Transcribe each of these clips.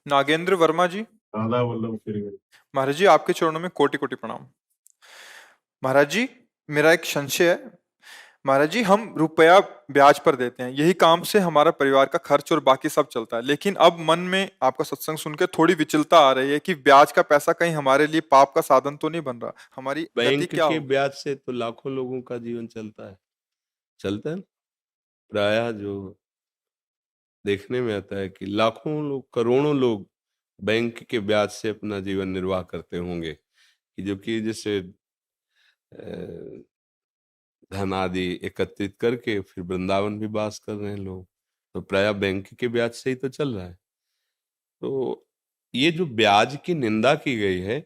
नागेंद्र वर्मा जी। राधा वल्लभ श्री। महाराज जी, आपके चरणों में कोटि कोटि प्रणाम। महाराज जी, मेरा एक संशय है। महाराज जी, हम रुपया ब्याज पर देते हैं, यही काम से हमारा परिवार का खर्च और बाकी सब चलता है, लेकिन अब मन में आपका सत्संग सुन के थोड़ी विचलता आ रही है कि ब्याज का पैसा कहीं हमारे लिए पाप का साधन तो नहीं बन रहा। हमारी गति बैंक क्या के होगी? ब्याज से तो लाखों लोगों का जीवन चलता है ना। प्रायः जो देखने में आता है कि लाखों लोग, करोड़ों लोग बैंक के ब्याज से अपना जीवन निर्वाह करते होंगे, कि जो कि जैसे धन आदि एकत्रित करके फिर वृंदावन भी वास कर रहे हैं लोग, तो प्रायः बैंक के ब्याज से ही तो चल रहा है। तो ये जो ब्याज की निंदा की गई है,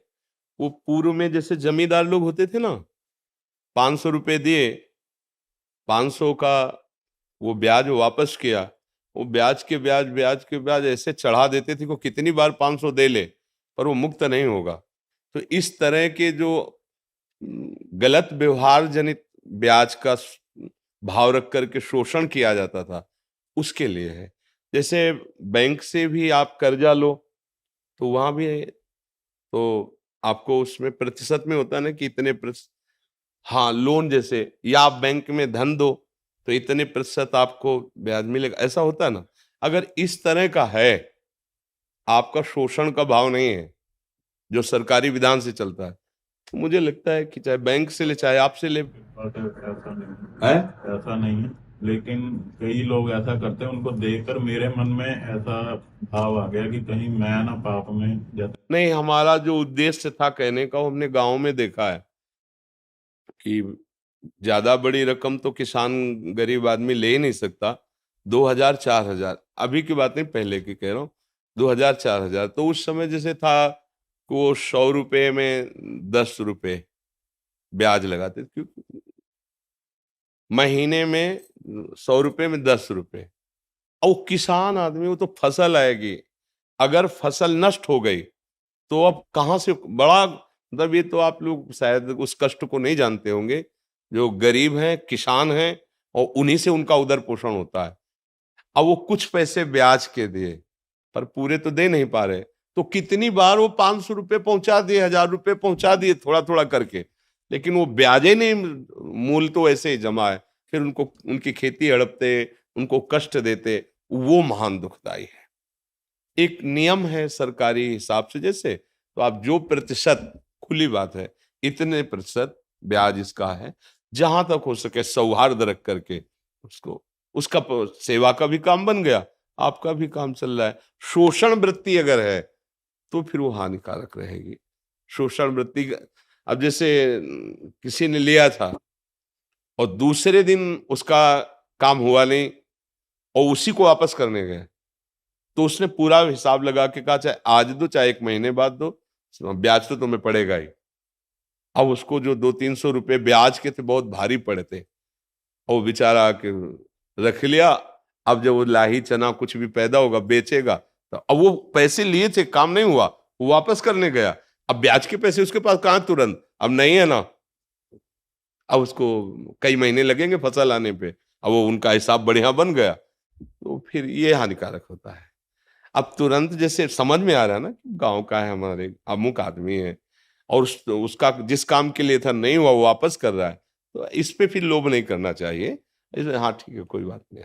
वो पूर्व में जैसे जमींदार लोग होते थे ना, 500 रुपए दिए, 500 का वो ब्याज वापस किया, वो ब्याज के ब्याज ऐसे चढ़ा देते थे कि कितनी बार 500 दे ले पर वो मुक्त नहीं होगा। तो इस तरह के जो गलत व्यवहार जनित ब्याज का भाव रख करके शोषण किया जाता था, उसके लिए है। जैसे बैंक से भी आप कर्जा लो तो वहां भी तो आपको उसमें प्रतिशत में होता है ना कि इतने हाँ, लोन जैसे, या आप बैंक में धन दो तो इतने प्रतिशत आपको ब्याज मिलेगा, ऐसा होता है ना। अगर इस तरह का है, आपका शोषण का भाव नहीं है जो सरकारी विधान से चलता है, तो मुझे लगता है कि चाहे बैंक से ले चाहे आपसे ले। ऐसा नहीं है, लेकिन कई लोग ऐसा करते हैं, उनको देखकर मेरे मन में ऐसा भाव आ गया कि कहीं मैं ना पाप में नहीं, हमारा जो उद्देश्य था कहने का, वो हमने गांव में देखा है कि ज्यादा बड़ी रकम तो किसान गरीब आदमी ले ही नहीं सकता। 2000 4000, अभी की बात नहीं, पहले की कह रहा हूँ, 2000 4000, तो उस समय जैसे था कि वो 100 रुपए में 10 रुपए ब्याज लगाते, क्योंकि महीने में 100 रुपए में 10 रुपए। और किसान आदमी, वो तो फसल आएगी, अगर फसल नष्ट हो गई तो अब कहाँ से बड़ा, मतलब ये तो आप लोग शायद उस कष्ट को नहीं जानते होंगे, जो गरीब हैं, किसान हैं, और उन्हीं से उनका उदर पोषण होता है। अब वो कुछ पैसे ब्याज के दिए पर पूरे तो दे नहीं पा रहे, तो कितनी बार वो 500 रुपए पहुंचा दिए, 1000 रुपए पहुंचा दिए, थोड़ा थोड़ा करके, लेकिन वो ब्याजे नहीं, मूल तो ऐसे ही जमा है। फिर उनको उनकी खेती हड़पते, उनको कष्ट देते, वो महान दुखदाई है। एक नियम है सरकारी हिसाब से, जैसे तो आप जो प्रतिशत, खुली बात है, इतने प्रतिशत ब्याज इसका है, जहां तक हो सके सौहार्द रख करके उसको, उसका सेवा का भी काम बन गया, आपका भी काम चल रहा है। शोषण वृत्ति अगर है तो फिर वो हानिकारक रहेगी। शोषण वृत्ति, अब जैसे किसी ने लिया था और दूसरे दिन उसका काम हुआ नहीं और उसी को वापस करने गए, तो उसने पूरा हिसाब लगा के कहा चाहे आज दो चाहे 1 महीने बाद दो, ब्याज तो तुम्हें पड़ेगा ही। अब उसको जो 200-300 रुपए ब्याज के थे बहुत भारी पड़े थे, और बेचारा के रख लिया। अब जब वो लाही चना कुछ भी पैदा होगा बेचेगा, तो अब वो पैसे लिए थे, काम नहीं हुआ, वो वापस करने गया, अब ब्याज के पैसे उसके पास कहाँ तुरंत, अब नहीं है ना, अब उसको कई महीने लगेंगे फसल आने पे, अब वो उनका हिसाब बढ़िया बन गया, तो फिर ये हानिकारक होता है। अब तुरंत जैसे समझ में आ रहा है ना, गांव का है, हमारे अमुक आदमी है, और उसका जिस काम के लिए था नहीं हुआ, वो वापस कर रहा है, तो इस पे फिर लोभ नहीं करना चाहिए। इसमें हाँ ठीक है, कोई बात नहीं,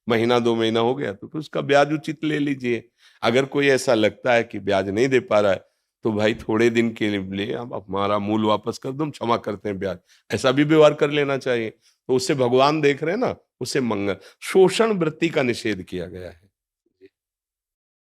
महीना 2 महीना हो गया तो फिर उसका ब्याज उचित ले लीजिए। अगर कोई ऐसा लगता है कि ब्याज नहीं दे पा रहा है, तो भाई थोड़े दिन के लिए आप हमारा मूल वापस कर दो, हम क्षमा करते हैं ब्याज, ऐसा भी व्यवहार कर लेना चाहिए। तो उससे भगवान देख रहे हैं ना, उससे मंगल, शोषण वृत्ति का निषेध किया गया है।